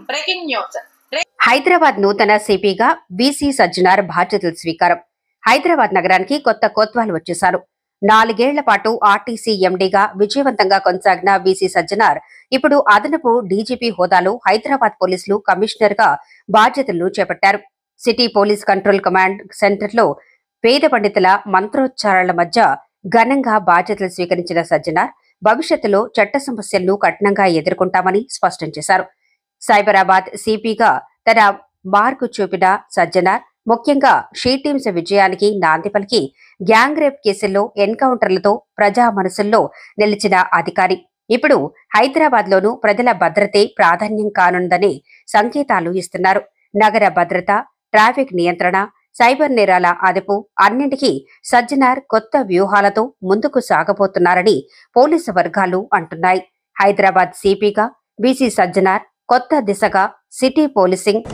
Breaking news. Hyderabad నూతన సిపిగా VC Sajjanar బాధ్యతలు స్వీకారం. హైదరాబాద్ నగరానికి కొత్త కోత్వాలు వచ్చేశారు. 4 ఏళ్ల పాటు ఆర్టీసీ ఎండీగా విజయవంతంగా కొనసాగిన వీసీ సజ్జనార్ ఇప్పుడు అదనపు డీజీపీ హోదాలో హైదరాబాద్ పోలీసులు కమిషనర్ గా బాధ్యతలను చేపట్టారు. సిటీ పోలీస్ కంట్రోల్ కమాండ్ సెంటర్లో వేద పండితుల మంత్రోచ్చారాల మధ్య ఘనంగా బాధ్యతలు స్వీకరించిన సజ్జనార్ భవిష్యత్తులో చట్ట సమస్యలను కఠినంగా ఎదుర్కొంటామని స్పష్టం చేశారు. సైబరాబాద్ సిపిగా తన మార్కు చూపిన సజ్జనార్ ముఖ్యంగా షీ టీమ్స్ విజయానికి నాంది పలికి గ్యాంగ్ రేప్ కేసుల్లో ఎన్కౌంటర్లతో ప్రజా మనసుల్లో నిలిచిన అధికారి ఇప్పుడు హైదరాబాద్ లోనూ ప్రజల భద్రతే ప్రాధాన్యం కానుందని సంకేతాలు ఇస్తున్నారు. నగర భద్రత, ట్రాఫిక్ నియంత్రణ, సైబర్ నేరాల అదుపు అన్నింటికీ సజ్జనార్ కొత్త వ్యూహాలతో ముందుకు సాగబోతున్నారని పోలీసు వర్గాలు అంటున్నాయి. హైదరాబాద్ సిపిగా వీసీ సజ్జనార్ కొత్త దిశగా సిటీ పోలీసింగ్